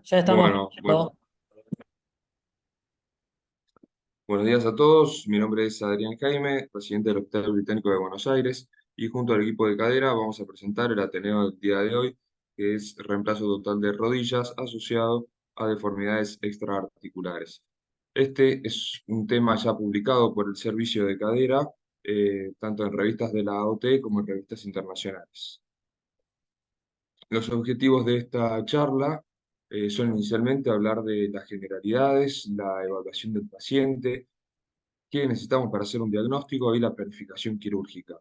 Ya estamos. Bueno, ¿No? buenos días a todos. Mi nombre es Adrián Jaime, presidente del Hospital Británico de Buenos Aires, y junto al equipo de cadera vamos a presentar el Ateneo del día de hoy, que es reemplazo total de rodillas asociado a deformidades extraarticulares. Este es un tema ya publicado por el servicio de cadera, tanto en revistas de la AOT como en revistas internacionales. Los objetivos de esta charla son inicialmente hablar de las generalidades, la evaluación del paciente, qué necesitamos para hacer un diagnóstico y la planificación quirúrgica.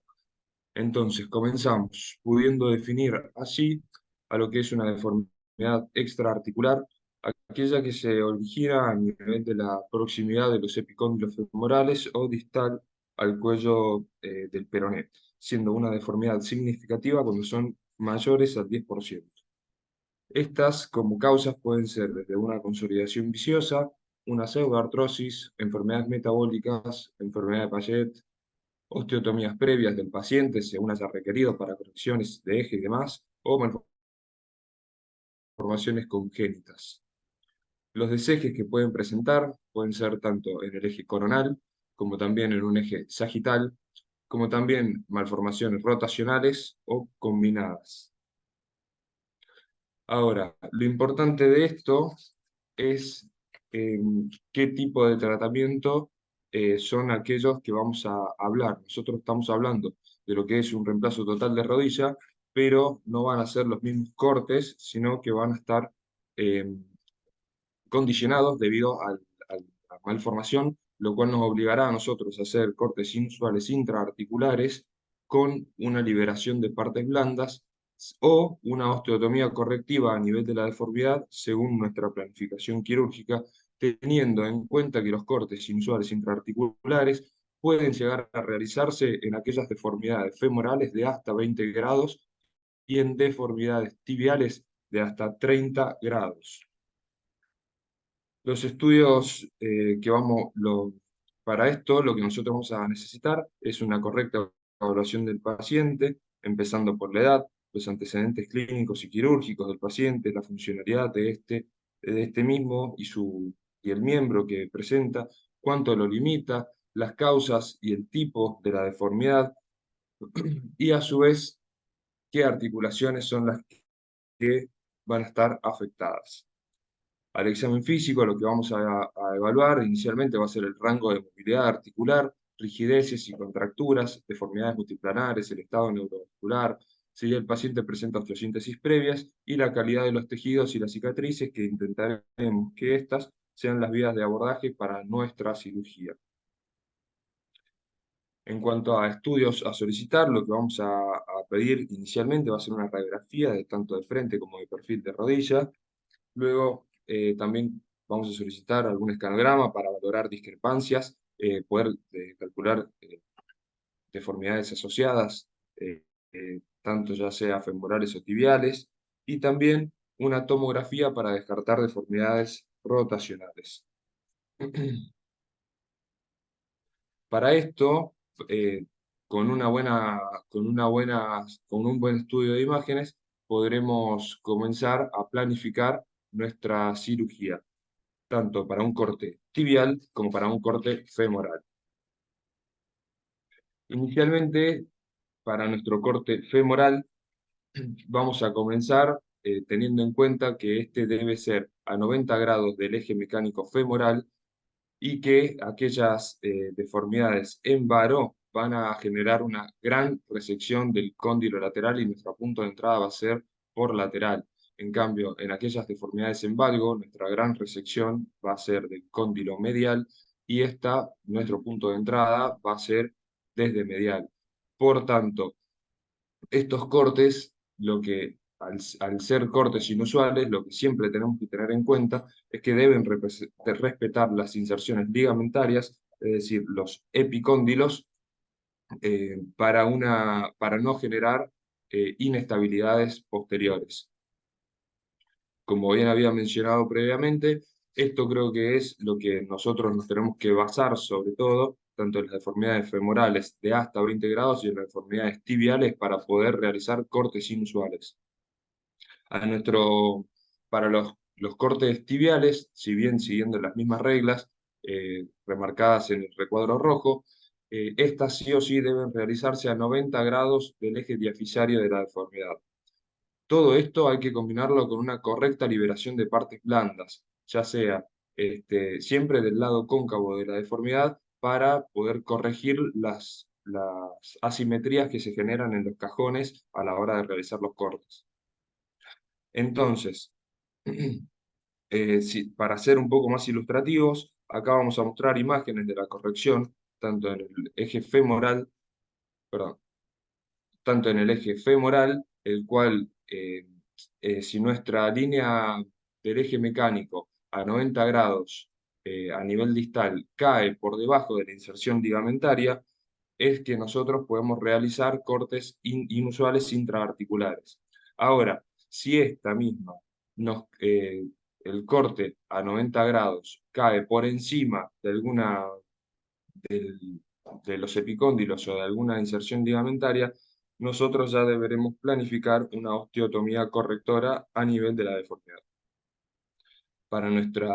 Entonces, comenzamos pudiendo definir así a lo que es una deformidad extraarticular, aquella que se origina a nivel de la proximidad de los epicóndilos femorales o distal al cuello del peroné, siendo una deformidad significativa cuando son mayores al 10%. Estas, como causas, pueden ser desde una consolidación viciosa, una pseudoartrosis, enfermedades metabólicas, enfermedad de Payet, osteotomías previas del paciente según haya requerido para correcciones de eje y demás, o malformaciones congénitas. Los desejes que pueden presentar pueden ser tanto en el eje coronal, como también en un eje sagital, como también malformaciones rotacionales o combinadas. Ahora, lo importante de esto es eh, qué tipo de tratamiento son aquellos que vamos a hablar. Nosotros estamos hablando de lo que es un reemplazo total de rodilla, pero no van a ser los mismos cortes, sino que van a estar eh, condicionados debido a la malformación, lo cual nos obligará a nosotros a hacer cortes inusuales intraarticulares con una liberación de partes blandas o una osteotomía correctiva a nivel de la deformidad según nuestra planificación quirúrgica, teniendo en cuenta que los cortes inusuales intraarticulares pueden llegar a realizarse en aquellas deformidades femorales de hasta 20 grados y en deformidades tibiales de hasta 30 grados. Los estudios para esto, lo que nosotros vamos a necesitar es una correcta evaluación del paciente, empezando por la edad, los antecedentes clínicos y quirúrgicos del paciente, la funcionalidad de este mismo y el miembro que presenta, cuánto lo limita, las causas y el tipo de la deformidad, y a su vez, qué articulaciones son las que van a estar afectadas. Al examen físico, lo que vamos a evaluar inicialmente va a ser el rango de movilidad articular, rigideces y contracturas, deformidades multiplanares, el estado neurovascular, si el paciente presenta osteosíntesis previas y la calidad de los tejidos y las cicatrices, que intentaremos que estas sean las vías de abordaje para nuestra cirugía. En cuanto a estudios a solicitar, lo que vamos a pedir inicialmente va a ser una radiografía de tanto de frente como de perfil de rodilla. Luego, también vamos a solicitar algún escanograma para valorar discrepancias, poder calcular deformidades asociadas, tanto ya sea femorales o tibiales, y también una tomografía para descartar deformidades rotacionales. Para esto, eh, con un buen estudio de imágenes, podremos comenzar a planificar nuestra cirugía, tanto para un corte tibial como para un corte femoral. Inicialmente, para nuestro corte femoral, vamos a comenzar teniendo en cuenta que este debe ser a 90 grados del eje mecánico femoral y que aquellas deformidades en varo van a generar una gran resección del cóndilo lateral y nuestro punto de entrada va a ser por lateral. En cambio, en aquellas deformidades en valgo, nuestra gran resección va a ser del cóndilo medial y nuestro punto de entrada va a ser desde medial. Por tanto, estos cortes, al ser cortes inusuales, lo que siempre tenemos que tener en cuenta es que deben respetar las inserciones ligamentarias, es decir, los epicóndilos, para no generar inestabilidades posteriores. Como bien había mencionado previamente, esto creo que es lo que nosotros nos tenemos que basar sobre todo, tanto en las deformidades femorales de hasta 20 grados y en las deformidades tibiales para poder realizar cortes inusuales. Para los cortes tibiales, si bien siguiendo las mismas reglas remarcadas en el recuadro rojo, estas sí o sí deben realizarse a 90 grados del eje diafisario de la deformidad. Todo esto hay que combinarlo con una correcta liberación de partes blandas, ya sea siempre del lado cóncavo de la deformidad para poder corregir las asimetrías que se generan en los cajones a la hora de realizar los cortes. Entonces, para ser un poco más ilustrativos, acá vamos a mostrar imágenes de la corrección, tanto en el eje femoral, perdón, tanto en el eje femoral, el cual, si nuestra línea del eje mecánico a 90 grados a nivel distal cae por debajo de la inserción ligamentaria, es que nosotros podemos realizar cortes inusuales intraarticulares. Ahora, si esta misma, el corte a 90 grados cae por encima de alguna del- de los epicóndilos o de alguna inserción ligamentaria, nosotros ya deberemos planificar una osteotomía correctora a nivel de la deformidad. Para nuestra,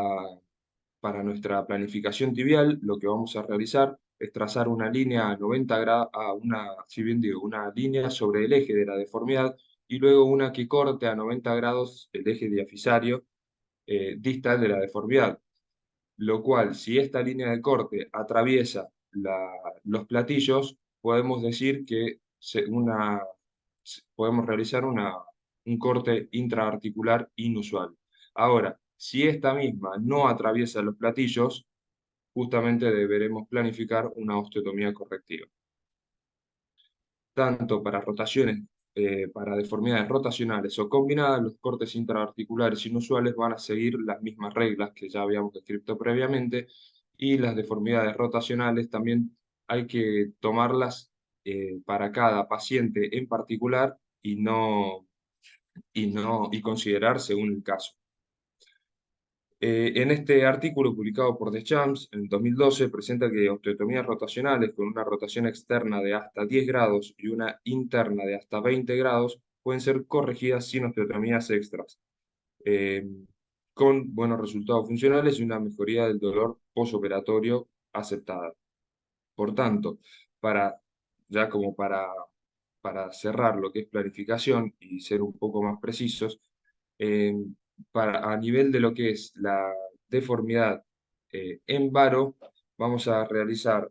para nuestra planificación tibial, lo que vamos a realizar es trazar una línea a 90 grados, si bien digo, una línea sobre el eje de la deformidad y luego una que corte a 90 grados el eje diafisario distal de la deformidad, lo cual, si esta línea de corte atraviesa los platillos, podemos decir que podemos realizar un corte intraarticular inusual. Ahora, si esta misma no atraviesa los platillos, justamente deberemos planificar una osteotomía correctiva. Tanto para para deformidades rotacionales o combinadas, los cortes intraarticulares inusuales van a seguir las mismas reglas que ya habíamos descrito previamente, y las deformidades rotacionales también hay que tomarlas para cada paciente en particular y considerar según el caso. En este artículo publicado por Deschamps en 2012 presenta que osteotomías rotacionales con una rotación externa de hasta 10 grados y una interna de hasta 20 grados pueden ser corregidas sin osteotomías extras, eh, con buenos resultados funcionales y una mejoría del dolor posoperatorio aceptada. Por tanto, para, ya como para cerrar lo que es planificación y ser un poco más precisos, eh, a nivel de lo que es la deformidad en varo, vamos a realizar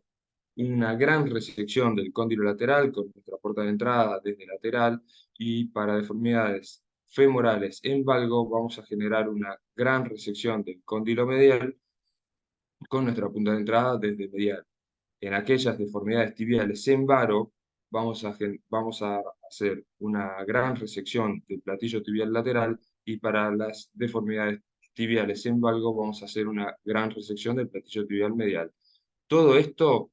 una gran resección del cóndilo lateral con nuestra puerta de entrada desde lateral, y para deformidades femorales en valgo vamos a generar una gran resección del cóndilo medial con nuestra punta de entrada desde medial. En aquellas deformidades tibiales en varo, vamos a hacer una gran resección del platillo tibial lateral, y para las deformidades tibiales en valgo vamos a hacer una gran resección del platillo tibial medial. Todo esto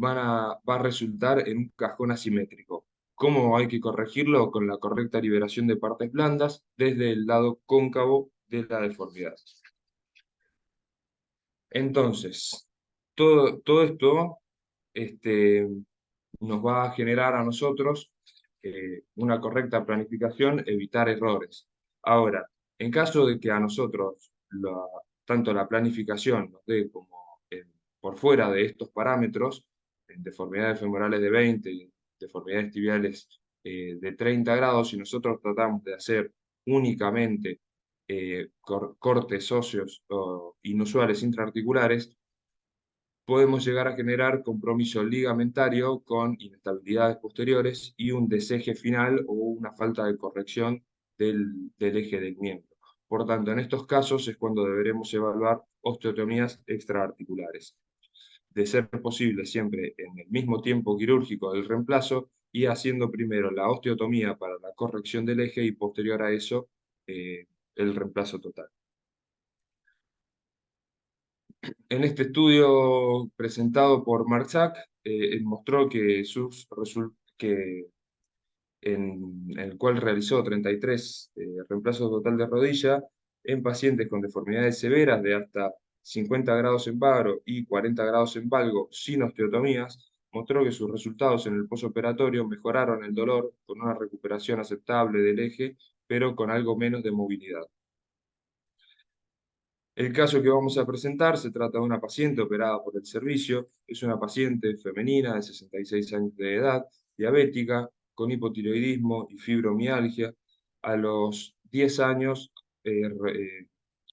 va a resultar en un cajón asimétrico. ¿Cómo hay que corregirlo? Con la correcta liberación de partes blandas desde el lado cóncavo de la deformidad. Entonces, todo esto este, nos va a generar a nosotros una correcta planificación, evitar errores. Ahora, en caso de que a nosotros tanto la planificación nos dé como por fuera de estos parámetros, en deformidades femorales de 20 y deformidades tibiales de 30 grados, si nosotros tratamos de hacer únicamente cortes óseos inusuales intraarticulares, podemos llegar a generar compromiso ligamentario con inestabilidades posteriores y un deseje final o una falta de corrección del eje del miembro. Por tanto, en estos casos es cuando deberemos evaluar osteotomías extraarticulares. De ser posible, siempre en el mismo tiempo quirúrgico del reemplazo, y haciendo primero la osteotomía para la corrección del eje y posterior a eso el reemplazo total. En este estudio presentado por Marczak, él mostró que en el cual realizó 33 reemplazos total de rodilla en pacientes con deformidades severas de hasta 50 grados en varo y 40 grados en valgo sin osteotomías, mostró que sus resultados en el posoperatorio mejoraron el dolor con una recuperación aceptable del eje pero con algo menos de movilidad. El caso que vamos a presentar se trata de una paciente operada por el servicio. Es una paciente femenina de 66 años de edad, diabética, con hipotiroidismo y fibromialgia. A los 10 años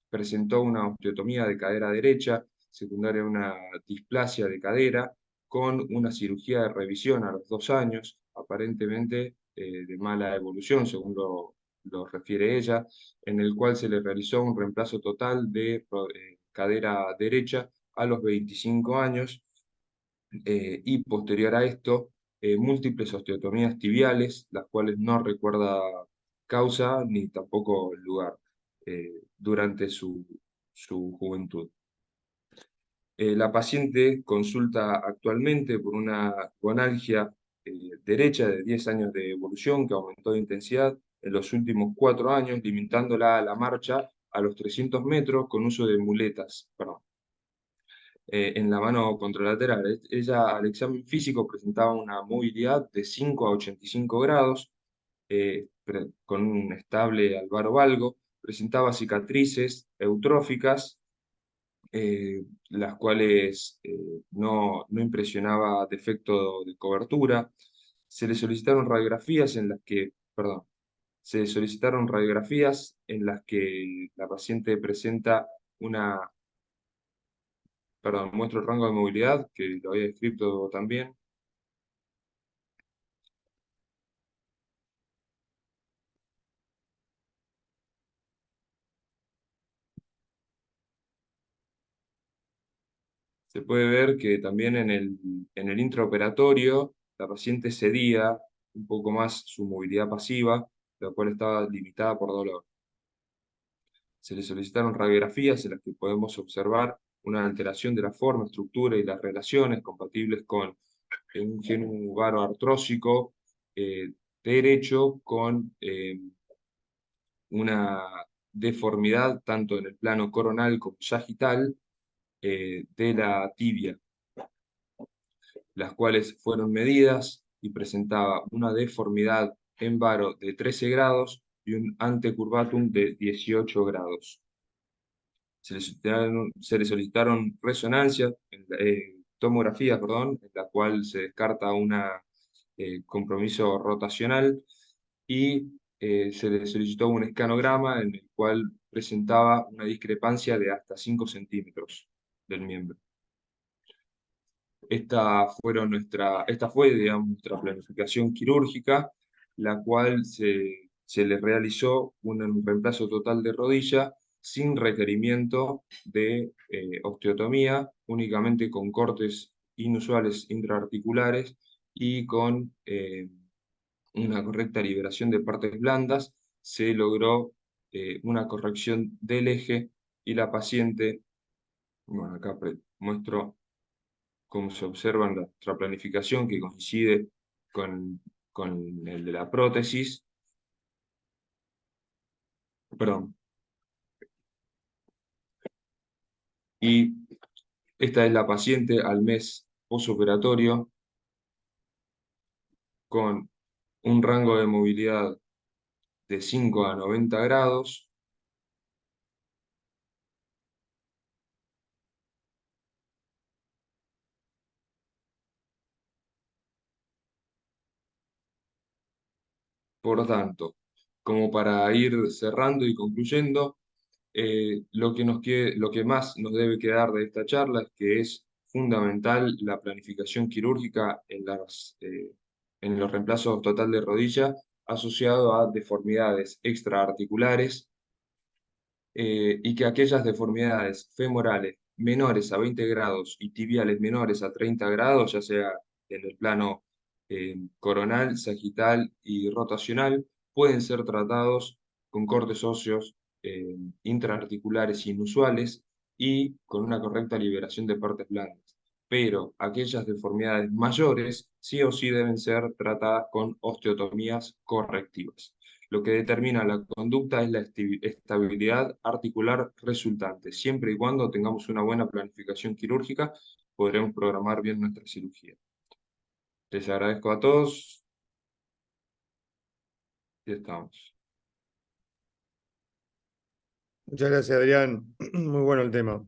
presentó una osteotomía de cadera derecha, secundaria a una displasia de cadera, con una cirugía de revisión a los 2 años, aparentemente de mala evolución, según lo refiere ella, en el cual se le realizó un reemplazo total de cadera derecha a los 25 años, y posterior a esto, múltiples osteotomías tibiales, las cuales no recuerda causa ni tampoco el lugar durante su juventud. La paciente consulta actualmente por una gonalgia derecha de 10 años de evolución que aumentó de intensidad en los últimos 4 años, limitándola a la marcha a los 300 metros con uso de muletas, perdón, en la mano contralateral. Ella al examen físico presentaba una movilidad de 5 a 85 grados, con un estable álvaro valgo, presentaba cicatrices eutróficas, las cuales no impresionaba defecto de cobertura. Se le solicitaron radiografías en las que, perdón, se solicitaron radiografías en las que la paciente presenta una, perdón, muestro el rango de movilidad, que lo había descrito también. Se puede ver que también en el intraoperatorio la paciente cedía un poco más su movilidad pasiva, la cual estaba limitada por dolor. Se le solicitaron radiografías en las que podemos observar una alteración de la forma, estructura y las relaciones compatibles con un gen varo artrósico derecho con una deformidad tanto en el plano coronal como sagital de la tibia, las cuales fueron medidas y presentaba una deformidad en varo de 13 grados y un antecurvatum de 18 grados. Se le solicitaron resonancias, tomografías, perdón, en la cual se descarta un compromiso rotacional, y se le solicitó un escanograma en el cual presentaba una discrepancia de hasta 5 centímetros del miembro. Esta fue, digamos, nuestra planificación quirúrgica, la cual se le realizó un reemplazo total de rodilla sin requerimiento de osteotomía, únicamente con cortes inusuales intraarticulares y con una correcta liberación de partes blandas. Se logró una corrección del eje y la paciente, bueno, acá muestro como se observa en nuestra planificación, que coincide con el de la prótesis, perdón, y esta es la paciente al mes posoperatorio con un rango de movilidad de 5 a 90 grados. Por tanto, como para ir cerrando y concluyendo, lo que más nos debe quedar de esta charla es que es fundamental la planificación quirúrgica en los reemplazos total de rodilla asociado a deformidades extraarticulares, y que aquellas deformidades femorales menores a 20 grados y tibiales menores a 30 grados, ya sea en el plano coronal, sagital y rotacional, pueden ser tratados con cortes óseos intraarticulares inusuales y con una correcta liberación de partes blandas. Pero aquellas deformidades mayores sí o sí deben ser tratadas con osteotomías correctivas. Lo que determina la conducta es la estabilidad articular resultante. Siempre y cuando tengamos una buena planificación quirúrgica, podremos programar bien nuestra cirugía. Les agradezco a todos y estamos. Muchas gracias, Adrián. Muy bueno el tema.